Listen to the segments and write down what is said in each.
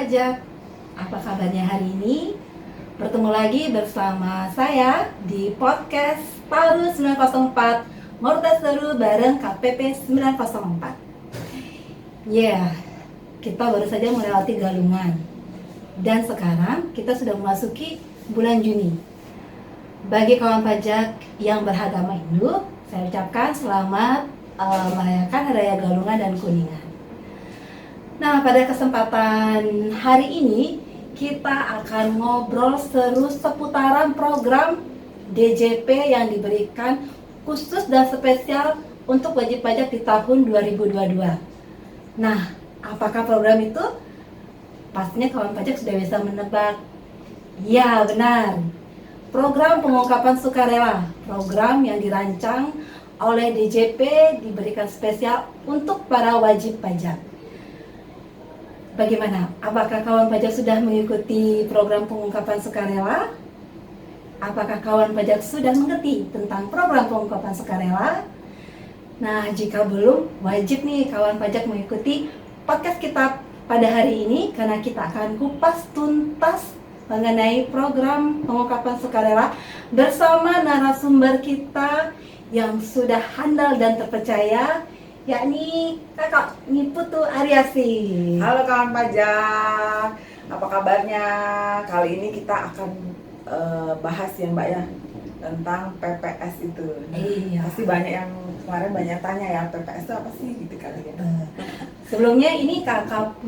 pajak. Apa kabarnya hari ini? Bertemu lagi bersama saya di podcast Palu 904 Mortas Seru bareng KPP 904. Kita baru saja melewati Galungan. Dan sekarang kita sudah memasuki bulan Juni. Bagi kawan pajak yang beragama Hindu, saya ucapkan selamat merayakan Hari Raya Galungan dan Kuningan. Nah, pada kesempatan hari ini kita akan ngobrol seru seputaran program DJP yang diberikan khusus dan spesial untuk wajib pajak di tahun 2022. Nah, apakah program itu? Pastinya kawan pajak sudah bisa menebak. Ya, benar. Program pengungkapan sukarela, program yang dirancang oleh DJP diberikan spesial untuk para wajib pajak. Bagaimana? Apakah kawan pajak sudah mengikuti program pengungkapan sukarela? Apakah kawan pajak sudah mengerti tentang program pengungkapan sukarela? Nah, jika belum, wajib nih kawan pajak mengikuti podcast kita pada hari ini karena kita akan kupas tuntas mengenai program pengungkapan sukarela bersama narasumber kita yang sudah handal dan terpercaya, yakni Kakak Niputu Aryasi. Halo kawan pajak, apa kabarnya? Kali ini kita akan bahas ya Mbak ya tentang PPS itu. Iya. Pasti banyak yang kemarin banyak tanya ya, PPS itu apa sih gitu kali ya. Sebelumnya ini Kakak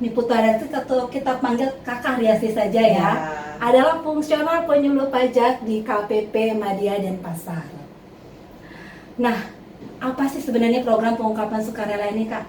Niputu Aryasi atau kita panggil Kakak Aryasi saja ya. Adalah fungsional penyuluh pajak di KPP Madya Denpasar. Nah, apa sih sebenarnya program pengungkapan sukarela ini, Kak?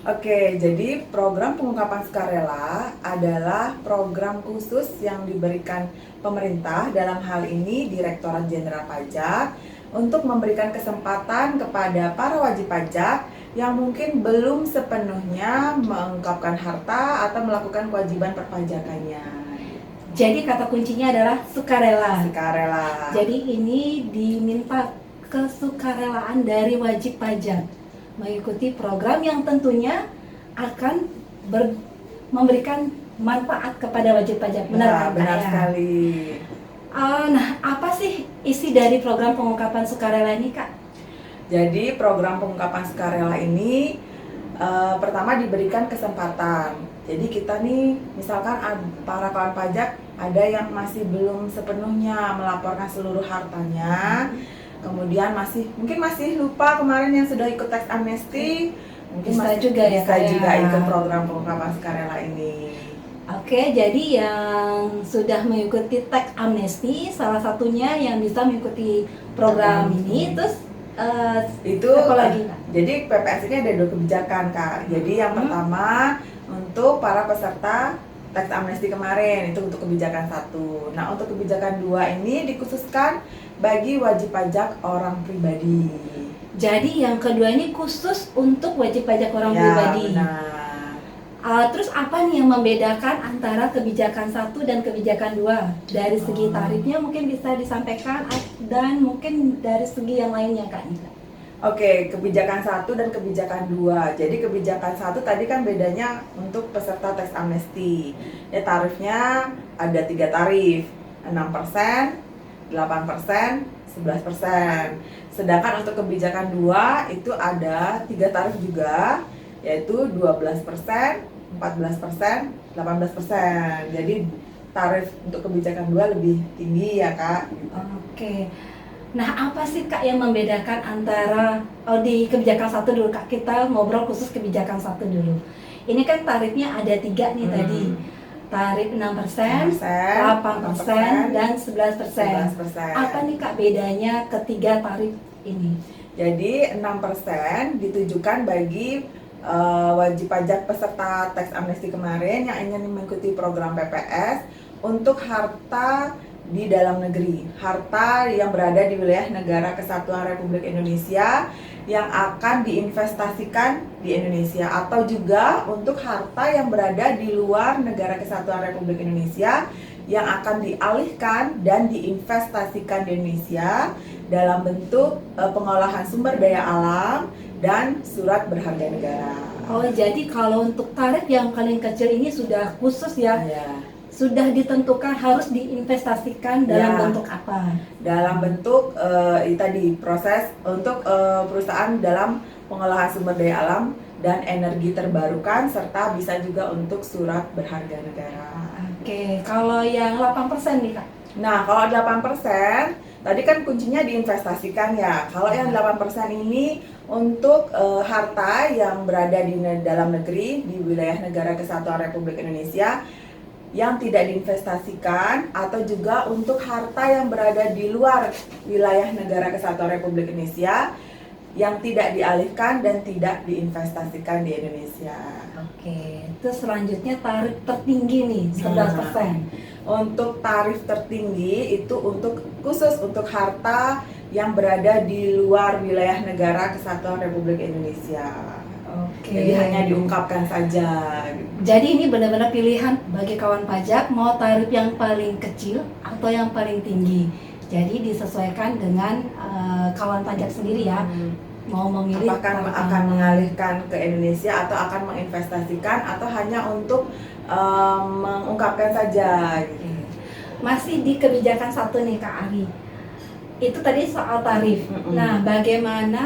Oke, jadi program pengungkapan sukarela adalah program khusus yang diberikan pemerintah, dalam hal ini Direktorat Jenderal Pajak, untuk memberikan kesempatan kepada para wajib pajak yang mungkin belum sepenuhnya mengungkapkan harta atau melakukan kewajiban perpajakannya. Jadi kata kuncinya adalah sukarela. Sukarela. Jadi ini diminta kesukarelaan dari wajib pajak mengikuti program yang tentunya akan memberikan manfaat kepada wajib pajak. Benar sekali. Nah, apa sih isi dari program pengungkapan sukarela ini, Kak? Jadi program pengungkapan sukarela ini pertama diberikan kesempatan. Jadi kita nih, misalkan para kawan pajak ada yang masih belum sepenuhnya melaporkan seluruh hartanya, kemudian mungkin masih lupa kemarin yang sudah ikut tax amnesty, mungkin bisa juga ikut program pengungkapan sukarela ini. Oke, jadi yang sudah mengikuti tax amnesty, salah satunya yang bisa mengikuti program ini, terus itu apa lagi, Kak? Jadi PPS ini ada 2 kebijakan, Kak. Jadi yang pertama untuk para peserta tax amnesty kemarin, itu untuk kebijakan 1. Nah, untuk kebijakan 2 ini dikhususkan bagi wajib pajak orang pribadi. Jadi yang kedua ini khusus untuk wajib pajak orang pribadi. Benar. Terus apa nih yang membedakan antara kebijakan 1 dan kebijakan 2? Dari segi tarifnya mungkin bisa disampaikan dan mungkin dari segi yang lainnya, Kak. Oke, kebijakan 1 dan kebijakan 2. Jadi kebijakan 1 tadi kan bedanya untuk peserta tax amnesty. Ya, tarifnya ada 3 tarif, 6%, 8%, 11%. Sedangkan untuk kebijakan 2 itu ada 3 tarif juga, yaitu 12%, 14%, 18%. Jadi tarif untuk kebijakan 2 lebih tinggi ya, Kak. Oke. Nah, apa sih, Kak, yang membedakan antara di kebijakan 1 dulu, Kak? Kita ngobrol khusus kebijakan 1 dulu. Ini kan tarifnya ada 3 nih tadi. Tarif 6%, 8%, dan 11%. Apa nih, Kak, bedanya ketiga tarif ini? Jadi 6% ditujukan bagi wajib pajak peserta tax amnesty kemarin yang ingin mengikuti program PPS untuk harta di dalam negeri, harta yang berada di wilayah Negara Kesatuan Republik Indonesia yang akan diinvestasikan di Indonesia, atau juga untuk harta yang berada di luar Negara Kesatuan Republik Indonesia yang akan dialihkan dan diinvestasikan di Indonesia dalam bentuk pengolahan sumber daya alam dan surat berharga negara. Oh, jadi kalau untuk tarif yang paling kecil ini sudah khusus ya? Ya. Sudah ditentukan harus diinvestasikan dalam Ya. bentuk apa? Dalam bentuk tadi proses untuk perusahaan dalam pengolahan sumber daya alam dan energi terbarukan serta bisa juga untuk surat berharga negara. Oke, kalau yang 8% nih Kak? Nah, kalau 8% tadi kan kuncinya diinvestasikan ya. Kalau yang 8% ini untuk harta yang berada di dalam negeri di wilayah Negara Kesatuan Republik Indonesia yang tidak diinvestasikan, atau juga untuk harta yang berada di luar wilayah Negara Kesatuan Republik Indonesia yang tidak dialihkan dan tidak diinvestasikan di Indonesia. Oke, terus selanjutnya tarif tertinggi nih 11%. Untuk tarif tertinggi itu khusus untuk harta yang berada di luar wilayah Negara Kesatuan Republik Indonesia. Oke. Jadi hanya diungkapkan saja. Jadi ini benar-benar pilihan bagi kawan pajak mau tarif yang paling kecil atau yang paling tinggi. Jadi disesuaikan dengan kawan pajak sendiri ya. Mau memilih Apakah akan mengalihkan ke Indonesia atau akan menginvestasikan atau hanya untuk mengungkapkan saja gitu. Masih di kebijakan satu nih Kak Ari. Itu tadi soal tarif. Nah, bagaimana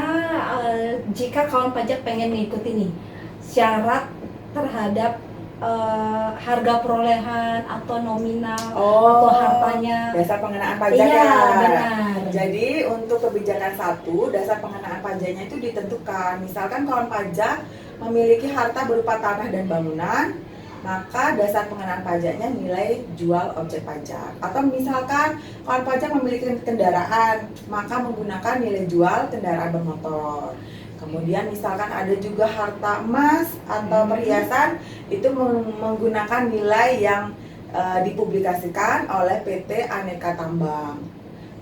jika kawan pajak pengen mengikuti nih syarat terhadap harga perolehan atau nominal atau hartanya? Dasar pengenaan pajak Iya, ya. benar. Jadi untuk kebijakan satu, dasar pengenaan pajaknya itu ditentukan. Misalkan kawan pajak memiliki harta berupa tanah dan bangunan, maka dasar pengenaan pajaknya nilai jual objek pajak. Atau misalkan kawan pajak memiliki kendaraan, maka menggunakan nilai jual kendaraan bermotor. Kemudian misalkan ada juga harta emas atau perhiasan, itu menggunakan nilai yang dipublikasikan oleh PT Aneka Tambang.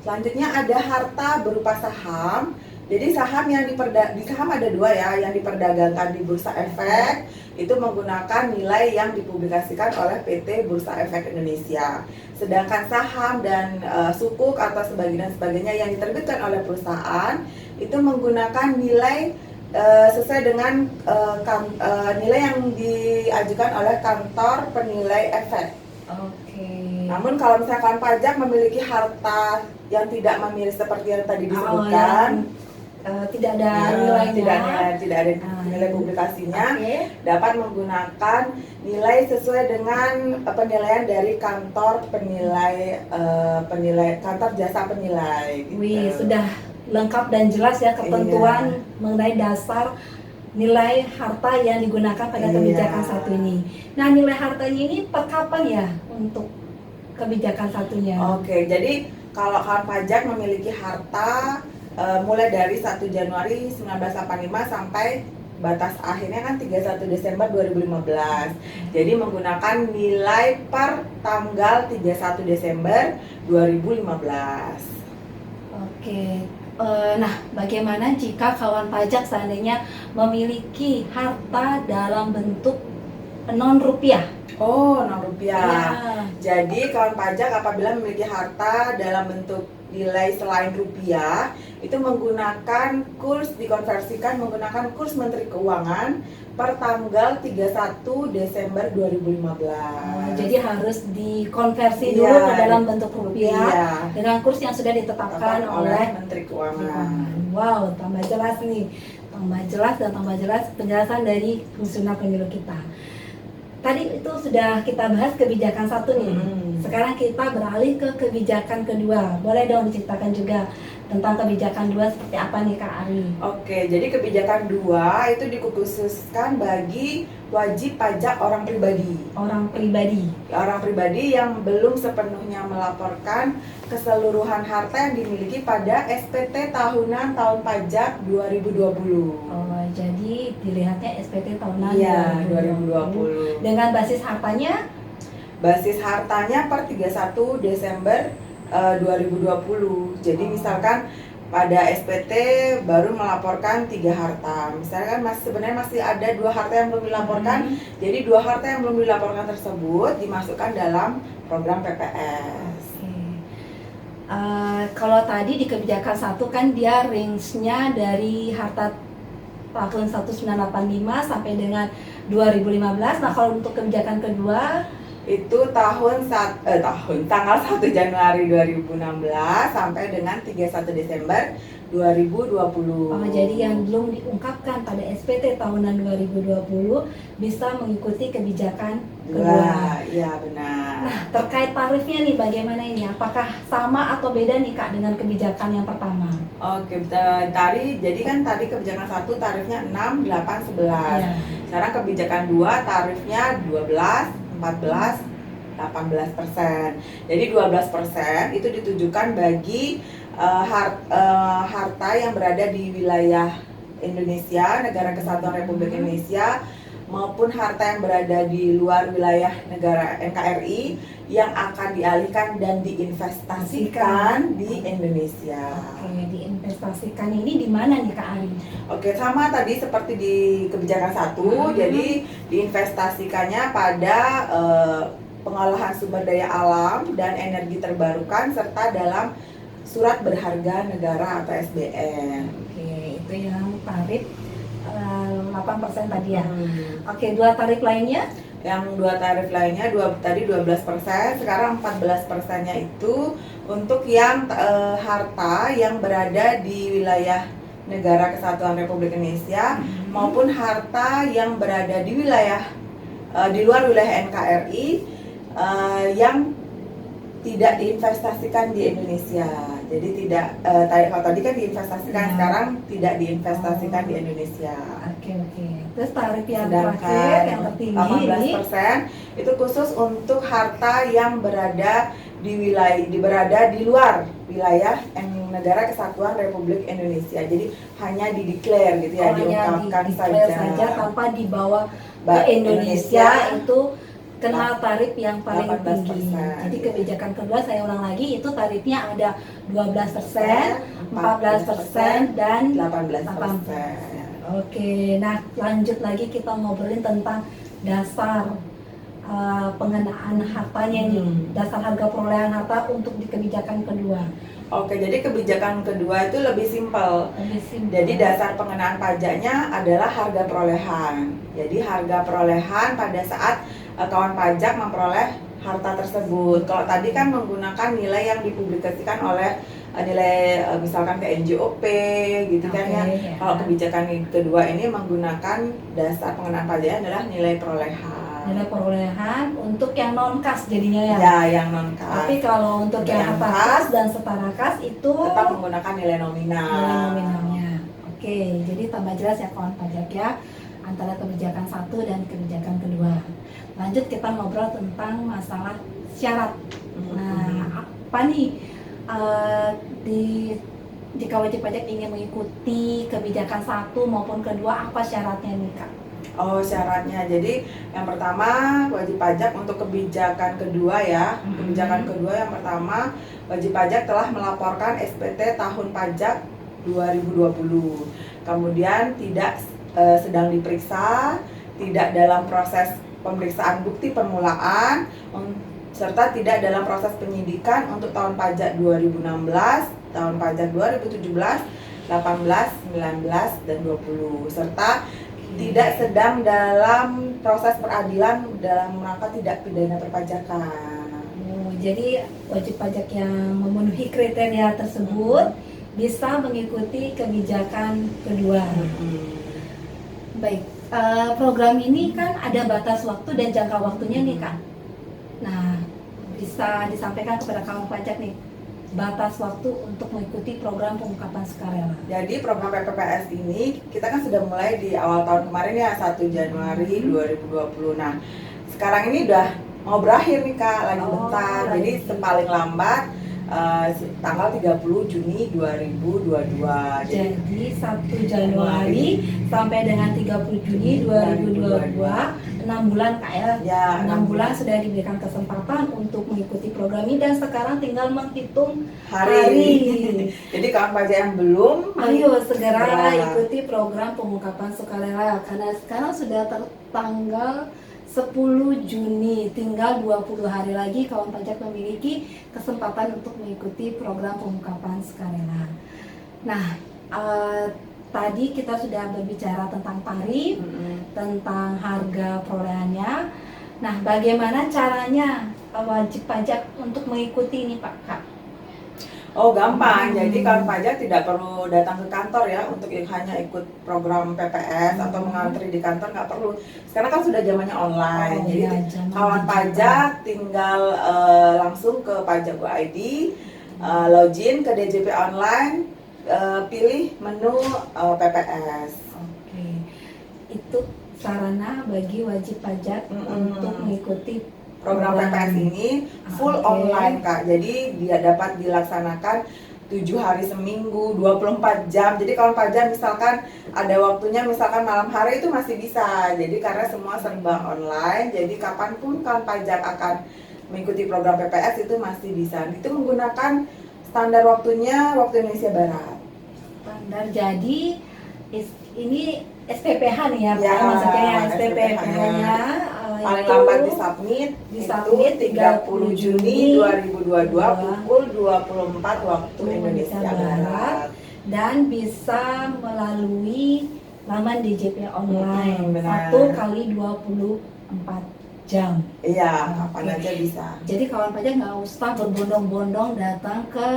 Selanjutnya ada harta berupa saham. Jadi saham yang di saham ada dua ya, yang diperdagangkan di Bursa Efek itu menggunakan nilai yang dipublikasikan oleh PT Bursa Efek Indonesia. Sedangkan saham dan sukuk atau sebagainya yang diterbitkan oleh perusahaan itu menggunakan nilai sesuai dengan nilai yang diajukan oleh kantor penilai efek. Oke. Namun kalau misalkan pajak memiliki harta yang tidak memiliki seperti yang tadi disebutkan, tidak ada nilainya, tidak ada nilai publikasinya, dapat menggunakan nilai sesuai dengan penilaian dari kantor kantor jasa penilai. Gitu. Wih, sudah lengkap dan jelas ya ketentuan mengenai dasar nilai harta yang digunakan pada kebijakan satu ini. Nah, nilai hartanya ini per kapan ya untuk kebijakan satunya? Oke, jadi kalau kawan pajak memiliki harta mulai dari 1 Januari 1985 sampai batas akhirnya kan 31 Desember 2015. Jadi menggunakan nilai per tanggal 31 Desember 2015. Oke. Nah, bagaimana jika kawan pajak seandainya memiliki harta dalam bentuk non-rupiah? Oh, non-rupiah. Ya. Jadi kawan pajak apabila memiliki harta dalam bentuk nilai selain rupiah itu menggunakan dikonversikan menggunakan kurs Menteri Keuangan per tanggal 31 Desember 2015. Jadi harus dikonversi dulu ke dalam bentuk rupiah dengan kurs yang sudah ditetapkan oleh Menteri Keuangan. Wow, tambah jelas nih. Tambah jelas penjelasan dari Fungsional Pemilu kita. Tadi itu sudah kita bahas kebijakan satu nih. Sekarang kita beralih ke kebijakan kedua. Boleh dong diceritakan juga tentang kebijakan dua seperti apa nih Kak Ari? Oke, jadi kebijakan dua itu dikhususkan bagi wajib pajak orang pribadi. Orang pribadi yang belum sepenuhnya melaporkan keseluruhan harta yang dimiliki pada SPT tahunan tahun pajak 2020. Oh, jadi dilihatnya SPT tahunan 2020. Dengan basis hartanya? Basis hartanya per 31 Desember 2020. Jadi misalkan pada SPT baru melaporkan 3 harta. Misalnya kan sebenarnya masih ada 2 harta yang belum dilaporkan. Jadi 2 harta yang belum dilaporkan tersebut dimasukkan dalam program PPS. Kalau tadi di kebijakan 1 kan dia range-nya dari harta tahun 1985 sampai dengan 2015. Nah, kalau untuk kebijakan kedua Itu tanggal 1 Januari 2016 sampai dengan 31 Desember 2020. jadi yang belum diungkapkan pada SPT tahunan 2020 bisa mengikuti kebijakan kedua. Iya, benar. Nah, terkait tarifnya nih bagaimana ini? Apakah sama atau beda nih Kak dengan kebijakan yang pertama? Oke, jadi kan tadi kebijakan 1 tarifnya 6, 8, 11. Ya. Sekarang kebijakan 2 tarifnya 12, 14, 18%. Jadi 12% itu ditujukan bagi harta yang berada di wilayah Indonesia, Negara Kesatuan Republik Indonesia, maupun harta yang berada di luar wilayah negara NKRI yang akan dialihkan dan diinvestasikan di Indonesia. Oke, diinvestasikan ini di mana nih Kak Ari? Oke, sama tadi seperti di kebijakan 1, jadi diinvestasikannya pada pengolahan sumber daya alam dan energi terbarukan serta dalam surat berharga negara atau SBN. Oke, itu yang tarif 8% tadi ya. Oke, 2 tarif lainnya? Yang 2 tarif lainnya, tadi 12%, sekarang 14%-nya itu untuk yang harta yang berada di wilayah Negara Kesatuan Republik Indonesia maupun harta yang berada di wilayah di luar wilayah NKRI yang tidak diinvestasikan di Indonesia. Jadi tidak kalau tadi kan diinvestasikan, sekarang tidak diinvestasikan di Indonesia. Oke. Terus tarif yang terakhir yang tertinggi 18% itu khusus untuk harta yang berada di luar wilayah Negara Kesatuan Republik Indonesia. Jadi hanya dideklar gitu ya, diungkapkan saja tanpa dibawa ke Indonesia itu kena tarif yang paling 18%. tinggi. Jadi kebijakan kedua saya ulang lagi itu tarifnya ada 12%, 14% dan 18%. Oke, nah lanjut lagi kita ngobrolin tentang dasar pengenaan hartanya nih, dasar harga perolehan harta untuk di kebijakan kedua. Oke, jadi kebijakan kedua itu lebih simpel. Jadi dasar pengenaan pajaknya adalah harga perolehan. Jadi harga perolehan pada saat kawan pajak memperoleh harta tersebut. Kalau tadi kan menggunakan nilai yang dipublikasikan oleh nilai misalkan ke NJOP gitu kan ya. Kalau kebijakan kedua ini menggunakan dasar pengenaan pajaknya adalah nilai perolehan. Nilai perolehan untuk yang non kas jadinya ya. Ya, yang non kas. Tapi kalau untuk yang harta kas dan setara kas itu tetap menggunakan nilai nominal. Nilai nominalnya. Oke, jadi tambah jelas ya kawan pajak ya antara kebijakan 1 dan kebijakan kedua. Lanjut kita ngobrol tentang masalah syarat. Nah, apa nih jika wajib pajak ingin mengikuti kebijakan 1 maupun kedua, apa syaratnya nih Kak? Oh, syaratnya. Jadi yang pertama wajib pajak untuk kebijakan kedua ya. Kebijakan kedua yang pertama, wajib pajak telah melaporkan SPT tahun pajak 2020. Kemudian tidak sedang diperiksa, tidak dalam proses pemeriksaan bukti permulaan, serta tidak dalam proses penyidikan untuk tahun pajak 2016, tahun pajak 2017, 18, 19, dan 20, serta tidak sedang dalam proses peradilan dalam rangka tidak pidana perpajakan. Jadi wajib pajak yang memenuhi kriteria tersebut bisa mengikuti kebijakan kedua. Baik, program ini kan ada batas waktu dan jangka waktunya nih Kak. Nah, bisa disampaikan kepada kawan pajak nih batas waktu untuk mengikuti program pengungkapan sukarela. Jadi program PPPS ini kita kan sudah mulai di awal tahun kemarin ya, 1 Januari 2020. Nah, sekarang ini udah mau berakhir nih Kak, lagi bentar. Jadi paling lambat tanggal 30 Juni 2022. Jadi 1 Januari sampai dengan 30 Juni 2022, 6 bulan Kak ya. 6 bulan sudah diberikan kesempatan untuk mengikuti program ini dan sekarang tinggal menghitung hari. Jadi kawan pajak yang belum, ayo segera segera. ikuti program pengungkapan sukarela karena sekarang sudah tanggal 10 Juni, tinggal 20 hari lagi kawan pajak memiliki kesempatan untuk mengikuti program pengungkapan sukarela. Nah, tadi kita sudah berbicara tentang tarif, tentang harga perolehannya. Nah, bagaimana caranya wajib pajak untuk mengikuti ini Pak Kak? Oh gampang, jadi kawan pajak tidak perlu datang ke kantor ya untuk hanya ikut program PPS atau mengantri di kantor, nggak perlu. Sekarang kan sudah zamannya online, Oh, jadi iya, zaman kawan digital. pajak tinggal langsung ke Pajak.go ID, login ke DJP online, pilih menu PPS. Oke, itu sarana bagi wajib pajak untuk mengikuti Program PPS ini full Oke. online Kak, jadi dia dapat dilaksanakan 7 hari seminggu, 24 jam. Jadi kalau pajak misalkan ada waktunya, misalkan malam hari itu masih bisa. Jadi karena semua serba online, jadi kapanpun kawan pajak akan mengikuti program PPS itu masih bisa. Itu menggunakan standar waktunya waktu Indonesia Barat. standar. Jadi ini SPPH nih ya, Pak, Ya, maksudnya ya, SPPH-nya. SPPH-nya Paling itu lambat disubmit disubmit itu 30 Juni 2022 pukul 24 waktu Indonesia Barat. dan bisa melalui laman DJP online Benar. 1 kali 24 jam. Iya, kapan Oke. aja bisa. Jadi kawan pajak nggak usah berbondong-bondong datang ke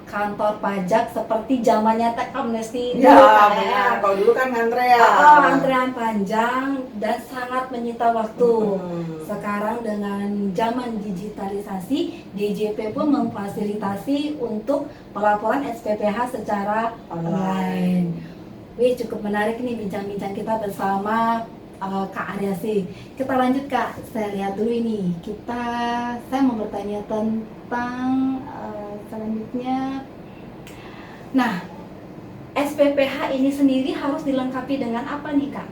kantor pajak seperti zamannya teks amnesti Iya, dulu, Kak, benar. Kalau dulu kan ngantre ya. Antrean panjang dan sangat menyita waktu. Sekarang dengan zaman digitalisasi, DJP pun memfasilitasi untuk pelaporan SPPH secara online. Wih, cukup menarik nih bincang-bincang kita bersama Kak Aryasi. Kita lanjut Kak, saya lihat dulu ini. Saya mau bertanya tentang selanjutnya. Nah, SPPH ini sendiri harus dilengkapi dengan apa nih Kak?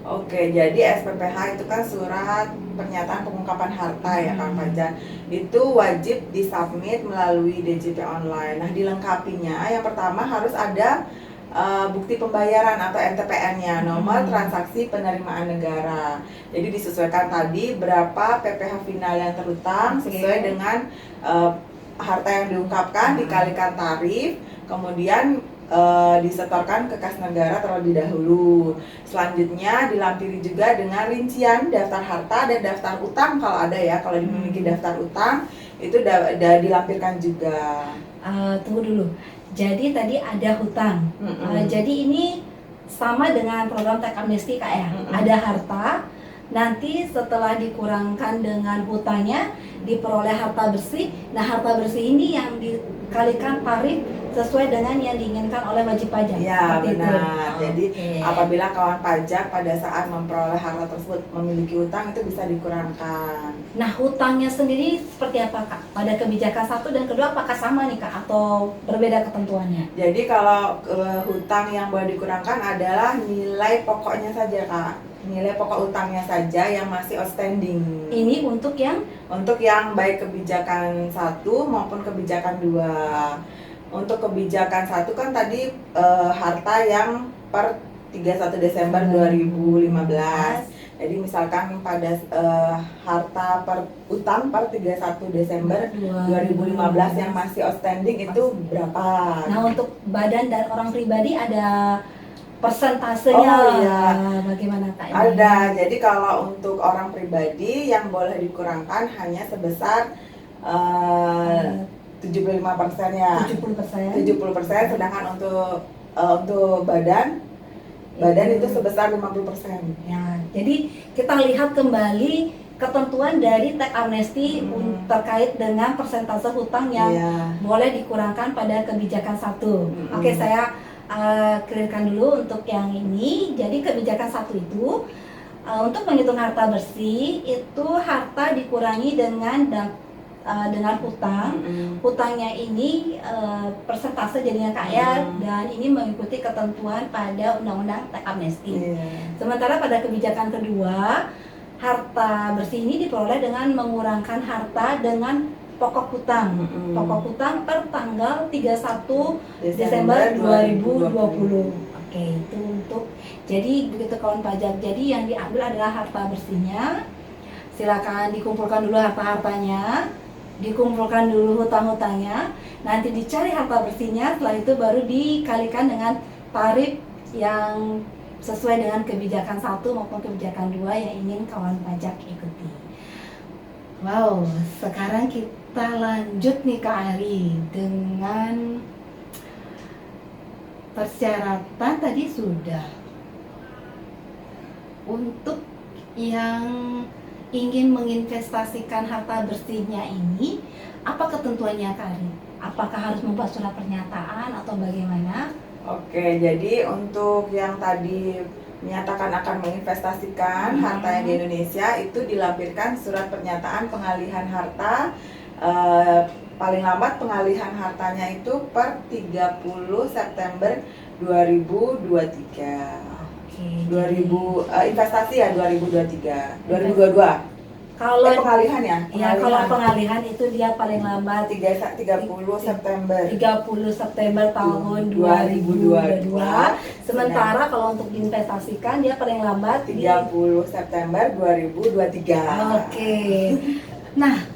Oke, jadi SPPH itu kan surat pernyataan pengungkapan harta ya Kang Pajak. Itu wajib disubmit melalui DJP online. Nah, dilengkapinya yang pertama harus ada bukti pembayaran atau NTPN-nya, nomor transaksi penerimaan negara. Jadi disesuaikan tadi berapa PPh final yang terutang sesuai dengan harta yang diungkapkan dikalikan tarif, kemudian disetorkan ke kas negara terlebih dahulu. Selanjutnya dilampiri juga dengan rincian daftar harta dan daftar utang kalau ada ya. Kalau dimiliki daftar utang itu dilampirkan juga. Tunggu dulu. Jadi tadi ada hutang. Jadi ini sama dengan program teks amnesti Kak ya. Ada harta. Nanti setelah dikurangkan dengan hutangnya diperoleh harta bersih. Nah, harta bersih ini yang dikalikan tarif sesuai dengan yang diinginkan oleh wajib pajak. Ya, Seperti itu. benar. Jadi Oke. apabila kawan pajak pada saat memperoleh harta tersebut memiliki hutang itu bisa dikurangkan. Nah, hutangnya sendiri seperti apa Kak? Pada kebijakan satu dan kedua apakah sama nih Kak atau berbeda ketentuannya? Jadi kalau hutang yang boleh dikurangkan adalah nilai pokoknya saja Kak. Nilai pokok utangnya saja yang masih outstanding. Ini untuk yang baik kebijakan 1 maupun kebijakan 2. Untuk kebijakan 1 kan tadi harta yang per 31 Desember 2015. Jadi misalkan pada harta utang per 31 Desember 2015 yang masih outstanding itu berapa? Nah, untuk badan dan orang pribadi ada persentasenya. Oh iya. Bagaimana Kak ini? Ada. Jadi kalau untuk orang pribadi yang boleh dikurangkan hanya sebesar 75% ya. 70%. 70%, sedangkan untuk badan itu sebesar 50%. Ya, jadi kita lihat kembali ketentuan dari teks amnesti terkait dengan persentase hutang yang boleh dikurangkan pada kebijakan 1. Oke, saya clearkan dulu untuk yang ini. Jadi kebijakan 1 itu untuk menghitung harta bersih itu harta dikurangi dengan hutang. Hutangnya ini persentase jadinya kaya dan ini mengikuti ketentuan pada undang-undang teks amnesti. Sementara pada kebijakan kedua, harta bersih ini diperoleh dengan mengurangkan harta dengan pokok hutang. Mm-mm. Pokok hutang per tanggal 31 Desember Desember 2020. Oke, itu untuk jadi begitu kawan pajak. Jadi yang diambil adalah harta bersihnya. Silakan dikumpulkan dulu harta-hartanya, dikumpulkan dulu hutang-hutangnya, nanti dicari harta bersihnya, setelah itu baru dikalikan dengan tarif yang sesuai dengan kebijakan 1 maupun kebijakan 2 yang ingin kawan pajak ikuti. Wow, sekarang kita lanjut nih Kak Ari dengan persyaratan tadi sudah. Untuk yang ingin menginvestasikan harta bersihnya ini, apa ketentuannya Kak Ari? Apakah harus membuat surat pernyataan atau bagaimana? Oke, jadi untuk yang tadi menyatakan akan menginvestasikan hartanya di Indonesia, itu dilampirkan surat pernyataan pengalihan harta. Paling lambat pengalihan hartanya itu per 30 September 2023. Oke, 2000 investasi ya 2023 kalau pengalihan ya kalau pengalihan itu dia paling lambat 30 September 30 September tahun 2022. Sementara kalau untuk diinvestasikan dia paling lambat 30 September 2023. Oke. Nah,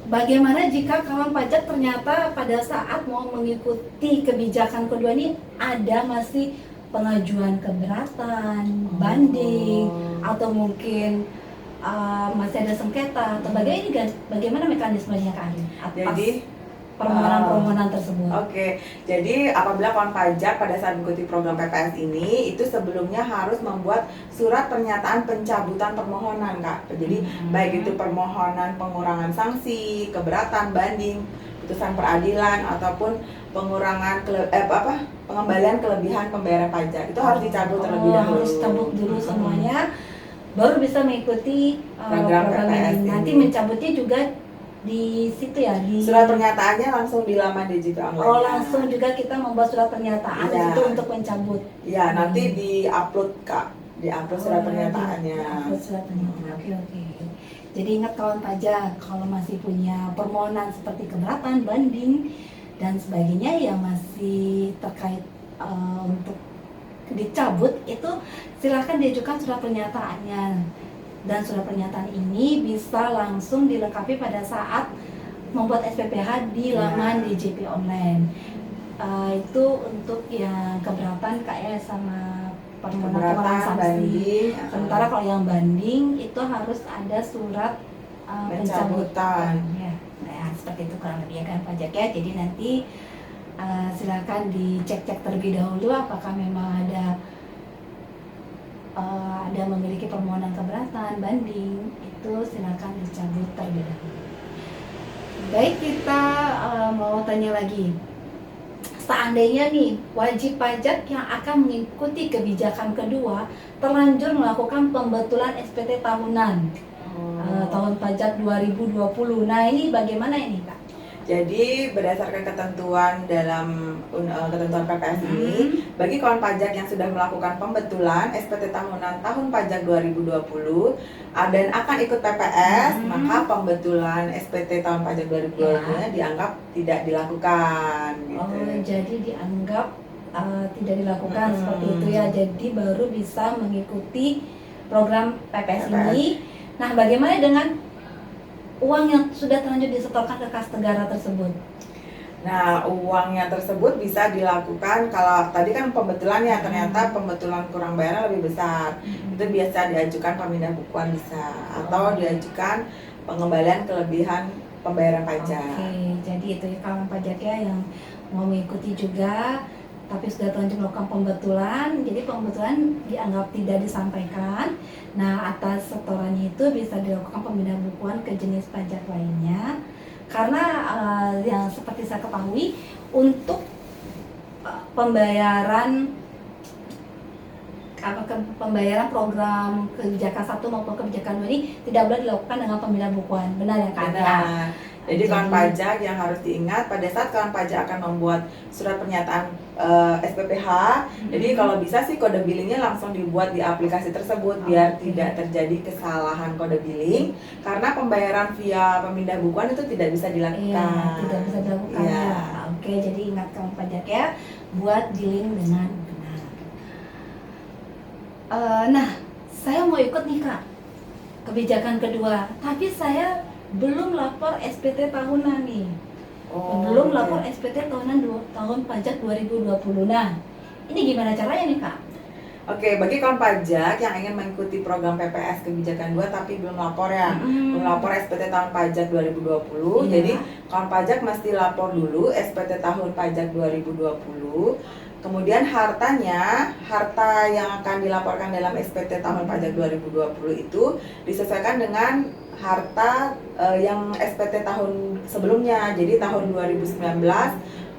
bagaimana jika kawan pajak ternyata pada saat mau mengikuti kebijakan kedua ini ada masih pengajuan keberatan, banding, atau mungkin masih ada sengketa atau bagaimana mekanismenya Kak Ari atas Jadi permohonan tersebut? Oke, jadi apabila kawan pajak pada saat mengikuti program PPS ini, itu sebelumnya harus membuat surat pernyataan pencabutan permohonan, Kak. Jadi baik itu permohonan pengurangan sanksi, keberatan, banding, putusan peradilan ataupun pengurangan pengembalian kelebihan pembayaran pajak, itu harus dicabut terlebih dahulu. Harus cabut dulu semuanya, baru bisa mengikuti program PPS ini. Nanti mencabutnya juga di situ ya, di surat pernyataannya langsung di laman DJP online. Oh, langsung juga kita membuat surat pernyataan di situ untuk mencabut. Iya, nanti di-upload Kak, di-upload surat pernyataannya. Di-upload surat pernyataan. Oke. Jadi ingat kawan pajak, kalau masih punya permohonan seperti keberatan, banding dan sebagainya yang masih terkait untuk dicabut, itu silakan diajukan surat pernyataannya. Dan surat pernyataan ini bisa langsung dilengkapi pada saat membuat SPPH di laman DJP online. Itu untuk yang keberatan kayak sama permohonan sanksi. Sementara kalau yang banding itu harus ada surat pencabutan. Ya, nah, seperti itu kurang lebih ya kan pajak ya. Jadi nanti silakan dicek-cek terlebih dahulu apakah memang ada memiliki permohonan keberatan, banding, itu silakan dicabut terlebih dahulu. Baik, kita mau tanya lagi. Seandainya nih wajib pajak yang akan mengikuti kebijakan kedua terlanjur melakukan pembetulan SPT tahunan tahun pajak 2020. Nah, ini bagaimana ini, Kak? Jadi berdasarkan ketentuan dalam ketentuan PPS ini, bagi kawan pajak yang sudah melakukan pembetulan SPT tahunan tahun pajak 2020 dan akan ikut PPS, maka pembetulan SPT tahun pajak 2020 dianggap tidak dilakukan. Gitu. Oh, jadi dianggap tidak dilakukan seperti itu ya. Jadi baru bisa mengikuti program PPS ini. Nah, bagaimana dengan uang yang sudah terlanjur disetorkan ke kas negara tersebut? Nah, uangnya tersebut bisa dilakukan kalau tadi kan pembetulannya ternyata pembetulan kurang bayaran lebih besar. Itu biasa diajukan pemindah bukuan bisa atau diajukan pengembalian kelebihan pembayaran pajak. Oke, jadi itu ya kawan pajak ya yang mau mengikuti juga tapi sudah terlanjur melakukan pembetulan, jadi pembetulan dianggap tidak disampaikan. Nah, atas setorannya itu bisa dilakukan pemindahan bukuan ke jenis pajak lainnya. Karena yang seperti saya ketahui untuk pembayaran program kebijakan 1 maupun kebijakan 2 ini tidak boleh dilakukan dengan pemindahan bukuan. Benar ya Kak? Benar. Jadi kawan pajak yang harus diingat pada saat kawan pajak akan membuat surat pernyataan SPPH, jadi kalau bisa sih kode billingnya langsung dibuat di aplikasi tersebut biar tidak terjadi kesalahan kode billing, karena pembayaran via pemindah bukuan itu tidak bisa dilakukan. Iya, tidak bisa dilakukan. Iya. Oke, jadi ingat kawan pajak ya, buat billing dengan benar. Nah, saya mau ikut nih Kak, kebijakan kedua, tapi saya belum lapor SPT tahunan nih. Belum lapor SPT tahunan tahun pajak 2020. Nah, ini gimana caranya nih Kak? Oke, bagi kawan pajak yang ingin mengikuti program PPS kebijakan 2 tapi belum lapor ya, belum lapor SPT tahun pajak 2020, Iya. jadi kawan pajak mesti lapor dulu SPT tahun pajak 2020. Kemudian harta yang akan dilaporkan dalam SPT tahun pajak 2020 itu disesuaikan dengan harta yang SPT tahun sebelumnya. Jadi tahun 2019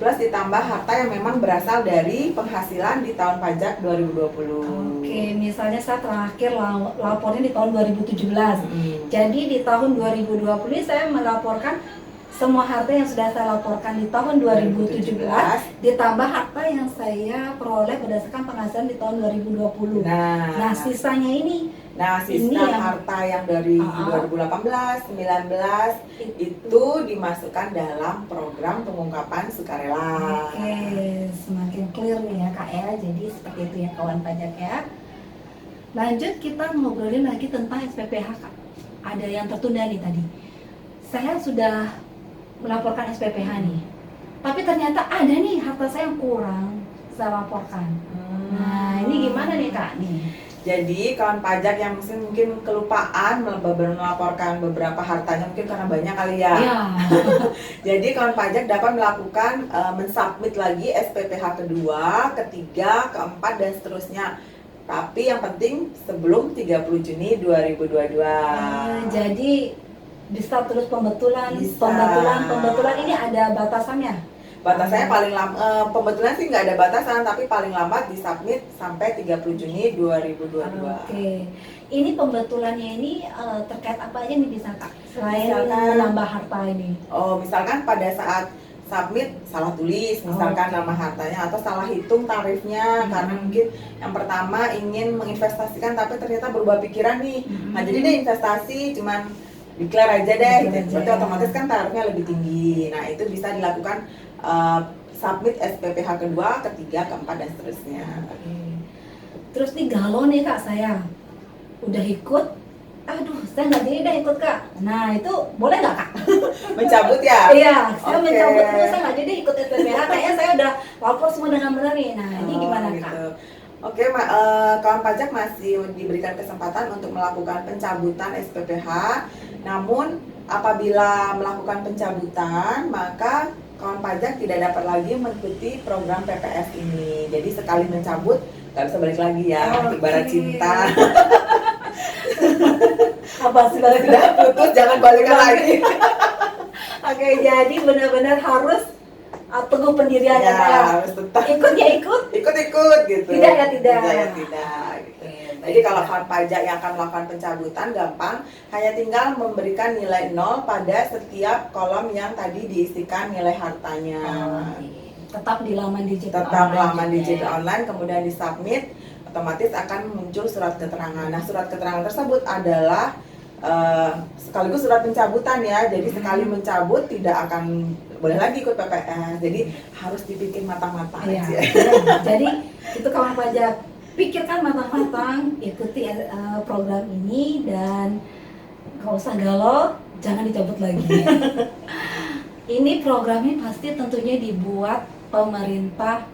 plus ditambah harta yang memang berasal dari penghasilan di tahun pajak 2020. Oke, misalnya saya terakhir lapornya di tahun 2017. Jadi di tahun 2020 saya melaporkan semua harta yang sudah saya laporkan di tahun 2017 ditambah harta yang saya peroleh berdasarkan penghasilan di tahun 2020. Nah, sisanya ini harta yang dari 2018, 19 itu dimasukkan dalam program pengungkapan sukarela. Oke, semakin clear nih ya Kak ya. Jadi seperti itu ya kawan pajak ya. Lanjut kita ngobrolin lagi tentang SPPH Kak. Ada yang tertunda nih tadi. Saya sudah melaporkan SPPH nih, tapi ternyata ada nih harta saya yang kurang saya laporkan. Nah, ini gimana nih Kak nih? Jadi kawan pajak yang mungkin kelupaan melaporkan beberapa hartanya mungkin karena banyak kali ya. Iya. Jadi kawan pajak dapat melakukan mensubmit lagi SPPH kedua, ketiga, keempat dan seterusnya. Tapi yang penting sebelum 30 Juni 2022. Jadi bisa terus pembetulan ini ada batasannya? Batasannya paling lama, pembetulan sih nggak ada batasan, tapi paling lambat disubmit sampai 30 Juni 2022. Oke. Ini pembetulannya ini terkait apa aja nih bisa Kak? Selain Misalkan, menambah harta ini. Misalkan pada saat submit salah tulis misalkan nama hartanya atau salah hitung tarifnya karena mungkin yang pertama ingin menginvestasikan tapi ternyata berubah pikiran nih. Nah, jadi dia investasi cuman declare aja deh, berarti otomatis kan tarifnya lebih tinggi. Nah, itu bisa dilakukan submit SPPH kedua, ketiga, keempat dan seterusnya. Terus nih galau nih Kak, saya udah ikut, aduh saya nggak jadi deh ikut Kak. Nah, itu boleh nggak Kak? Mencabut ya? Iya, saya mencabut dulu, saya nggak jadi ikut SPPH. Kayaknya saya udah lapor semua dengan benar nih. Nah, ini gimana Kak? Oke, kawan pajak masih diberikan kesempatan untuk melakukan pencabutan SPPH. Namun apabila melakukan pencabutan, maka kawan pajak tidak dapat lagi mengikuti program PPS ini. Jadi sekali mencabut nggak bisa balik lagi ya, ibarat cinta. Apa sudah putus jangan balikan lagi. Oke, jadi benar-benar harus teguh pendiriannya ya, Kak. Harus tetap ikut gitu. Tidak ya tidak. Gitu. Jadi kalau kawan pajak yang akan melakukan pencabutan gampang, hanya tinggal memberikan nilai 0 pada setiap kolom yang tadi diisikan nilai hartanya. Tetap di laman digital. Online, kemudian disubmit, otomatis akan muncul surat keterangan. Nah, surat keterangan tersebut adalah sekaligus surat pencabutan ya. Jadi sekali mencabut tidak akan boleh lagi ikut PPS. Jadi harus dipikir matang-matang aja. Jadi itu kawan pajak, pikirkan matang-matang, ikuti program ini dan nggak usah galau, jangan dicabut lagi. Ini programnya pasti tentunya dibuat pemerintah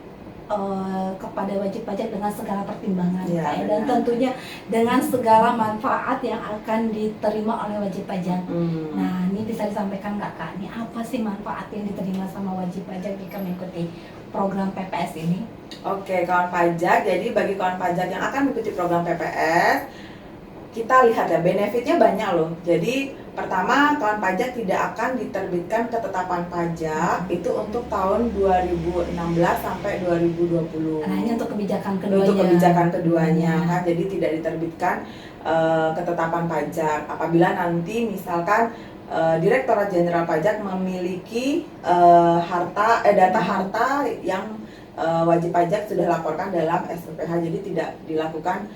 kepada wajib pajak dengan segala pertimbangan dan tentunya dengan segala manfaat yang akan diterima oleh wajib pajak. Nah, ini bisa disampaikan nggak Kak? Ini apa sih manfaat yang diterima sama wajib pajak jika mengikuti program PPS ini? Oke, kawan pajak. Jadi bagi kawan pajak yang akan mengikuti program PPS, kita lihat ya benefitnya banyak loh. Jadi pertama, kawan pajak tidak akan diterbitkan ketetapan pajak itu untuk tahun 2016 sampai 2020. Nah, ini untuk kebijakan keduanya. Untuk kebijakan keduanya kan, jadi tidak diterbitkan ketetapan pajak. Apabila nanti misalkan Direktorat Jenderal Pajak memiliki data harta yang wajib pajak sudah laporkan dalam SPPH, jadi tidak dilakukan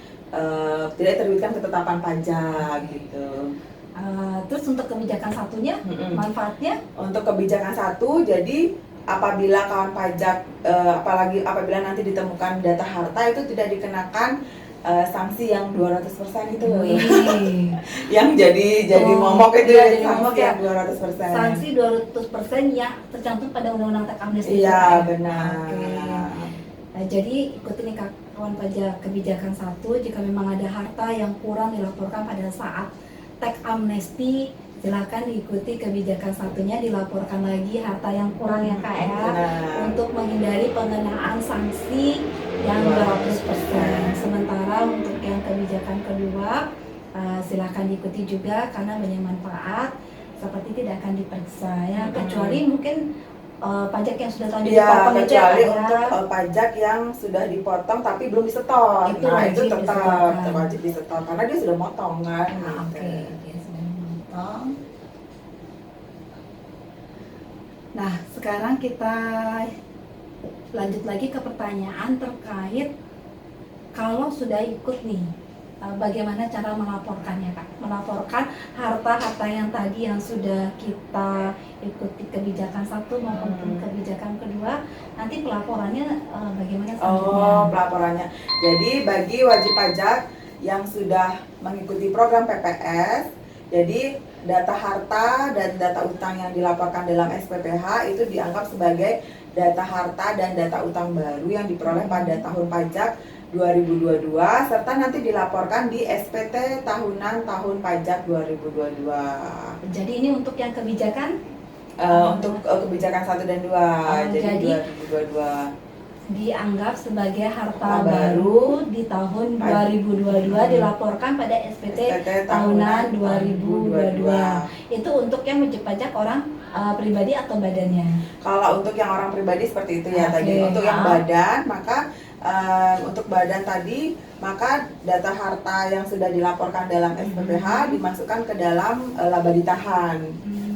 tidak terbitkan ketetapan pajak gitu. Terus untuk kebijakan satunya, manfaatnya? Untuk kebijakan satu, jadi apabila kawan pajak, apalagi apabila nanti ditemukan data harta itu tidak dikenakan sanksi yang 200% itu. Yang jadi momok itu jadi sanksi momok yang ya. 200%. Sanksi 200% yang tercantum pada Undang-Undang Teks Amnesty. Iya, benar. Nah, jadi ikuti nih kawan pajak kebijakan satu, jika memang ada harta yang kurang dilaporkan pada saat teks amnesti, silakan diikuti kebijakan satunya, dilaporkan lagi harta yang kurang ya Kak ya, untuk menghindari pengenaan sanksi yang 200%. Sementara untuk yang kebijakan kedua, silakan diikuti juga karena banyak manfaat, seperti tidak akan diperiksa ya, kecuali mungkin pajak yang sudah tadi dipotong itu ya, kecuali untuk pajak yang sudah dipotong tapi belum disetor, itu wajib tetap wajib disetor karena dia sudah motong kan. Oke, dia sudah memotong. Nah, sekarang kita lanjut lagi ke pertanyaan terkait kalau sudah ikut nih, bagaimana cara melaporkannya Kak? Melaporkan harta-harta yang tadi yang sudah kita ikuti kebijakan satu maupun kebijakan kedua, nanti pelaporannya bagaimana selanjutnya? Pelaporannya. Jadi bagi wajib pajak yang sudah mengikuti program PPS, jadi data harta dan data utang yang dilaporkan dalam SPPH itu dianggap sebagai data harta dan data utang baru yang diperoleh pada tahun pajak 2022 serta nanti dilaporkan di SPT tahunan tahun pajak 2022. Jadi ini untuk yang kebijakan? Untuk kebijakan 1 dan 2, jadi 2022 dianggap sebagai harta baru di tahun 2022 dilaporkan pada SPT tahunan 2022. Itu untuk yang wajib pajak orang pribadi atau badannya? Kalau untuk yang orang pribadi seperti itu ya tadi. Untuk yang badan, maka untuk badan tadi, maka data harta yang sudah dilaporkan dalam SPPH dimasukkan ke dalam laba ditahan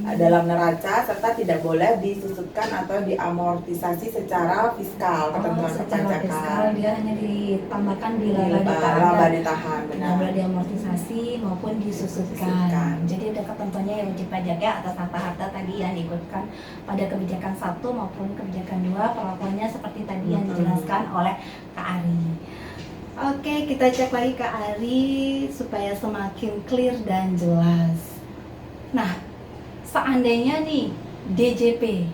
dalam neraca serta tidak boleh disusutkan atau diamortisasi secara fiskal ketentuan secara fiskal dia hanya ditambahkan di laba ditahan, benar. Tidak boleh diamortisasi maupun disusutkan. Jadi ada ketentuannya yang wajib pajak ya atas harta-harta tadi yang diikutkan pada kebijakan satu maupun kebijakan dua, pelaporannya seperti tadi yang dijelaskan oleh Kak Ari. Oke, kita cek lagi Kak Ari supaya semakin clear dan jelas. Nah, seandainya nih DJP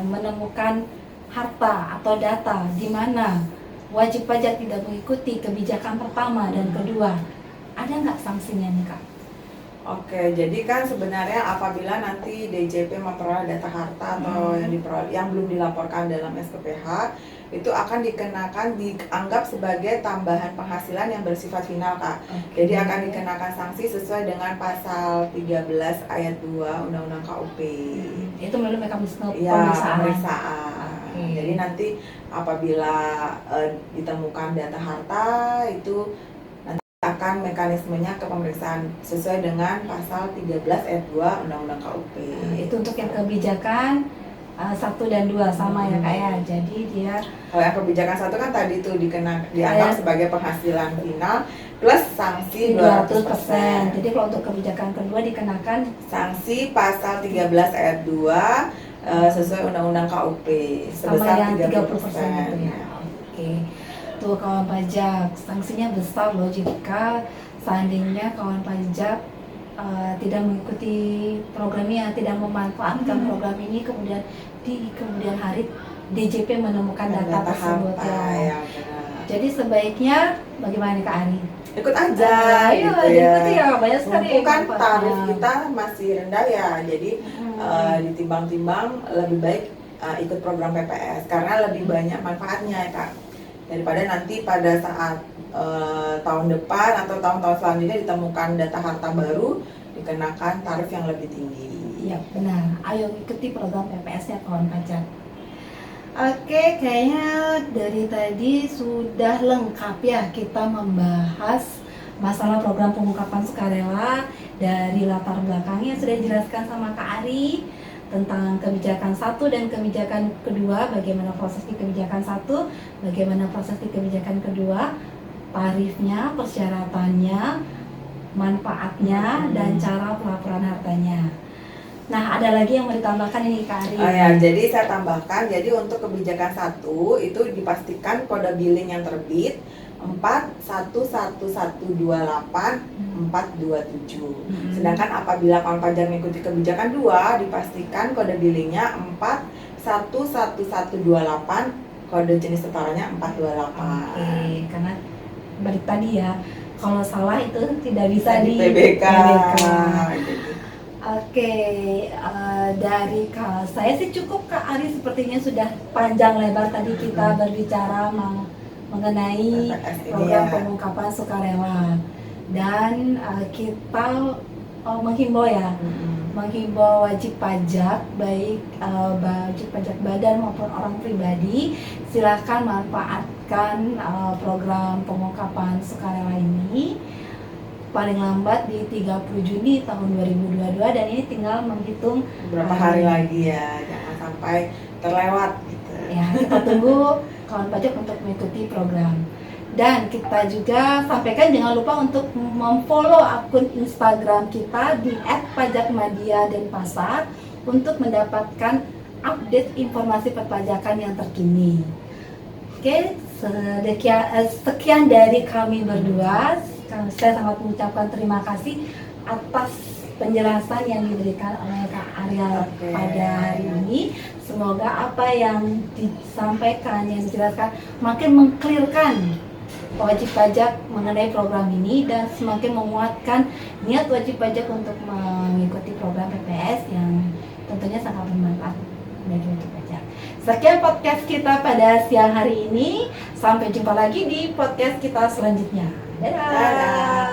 menemukan harta atau data di mana wajib pajak tidak mengikuti kebijakan pertama dan kedua, ada nggak sanksinya nih Kak? Oke, jadi kan sebenarnya apabila nanti DJP memperoleh data harta atau yang belum dilaporkan dalam SPPH, itu akan dianggap sebagai tambahan penghasilan yang bersifat final Kak. Jadi akan dikenakan sanksi sesuai dengan pasal 13 ayat 2 Undang-Undang KUP. Itu melalui mekanisme pemeriksaan. Jadi nanti apabila ditemukan data harta itu akan mekanismenya ke pemeriksaan sesuai dengan pasal 13 ayat 2 Undang-Undang KUP. Itu untuk yang kebijakan 1 dan 2 sama ya Kak ya. Jadi dia kalau yang kebijakan 1 kan tadi itu dianggap sebagai penghasilan final plus sanksi 200%. Jadi kalau untuk kebijakan kedua dikenakan sanksi pasal 13 ayat 2 sesuai Undang-Undang KUP sebesar 30%. Gitu ya. Oke. Tuh kawan pajak, sanksinya besar loh jika seandainya kawan pajak tidak mengikuti programnya, tidak memanfaatkan program ini, kemudian di kemudian hari DJP menemukan data tersebut ya. Jadi sebaiknya bagaimana Kak Ari? Ikut aja gitu ya. Banyak sekali kan tarif kita masih rendah ya, jadi ditimbang-timbang lebih baik ikut program PPS karena lebih banyak manfaatnya ya Kak, daripada nanti pada saat tahun depan atau tahun-tahun selanjutnya ditemukan data harta baru dikenakan tarif yang lebih tinggi. Iya benar, ayo ikuti program PPS-nya kawan pajak. Oke, kayaknya dari tadi sudah lengkap ya kita membahas masalah program pengungkapan sukarela dari latar belakangnya sudah dijelaskan sama Kak Ari tentang kebijakan satu dan kebijakan kedua, bagaimana proses di kebijakan satu, bagaimana proses di kebijakan kedua, tarifnya, persyaratannya, manfaatnya, dan cara pelaporan hartanya. Nah, ada lagi yang mau ditambahkan ini Kak Ari? Oh ya, jadi saya tambahkan, jadi untuk kebijakan 1 itu dipastikan kode billing yang terbit 411128 427. Sedangkan apabila kawan pajak mengikuti kebijakan 2, dipastikan kode billingnya 411128, kode jenis setorannya 428. Oke, karena balik tadi ya, kalau salah itu tidak bisa di PBK. Oke, dari saya sih cukup Kak Ari, sepertinya sudah panjang lebar tadi kita berbicara mengenai program pengungkapan sukarela, dan kita menghimbau ya, menghimbau wajib pajak, baik wajib pajak badan maupun orang pribadi, silakan manfaatkan program pengungkapan sukarela ini paling lambat di 30 Juni tahun 2022, dan ini tinggal menghitung beberapa hari lagi ya, jangan sampai terlewat gitu. Ya, kita tunggu kawan pajak untuk mengikuti program. Dan kita juga sampaikan jangan lupa untuk memfollow akun Instagram kita di @pajakmedia_denpasar untuk mendapatkan update informasi perpajakan yang terkini. Oke, sekian dari kami berdua. Saya sangat mengucapkan terima kasih atas penjelasan yang diberikan oleh Kak Arya pada hari ini. Semoga apa yang disampaikan, yang dijelaskan makin mengklirkan wajib pajak mengenai program ini dan semakin menguatkan niat wajib pajak untuk mengikuti program PPS yang tentunya sangat bermanfaat bagi wajib pajak. Sekian podcast kita pada siang hari ini. Sampai jumpa lagi di podcast kita selanjutnya. Dadah.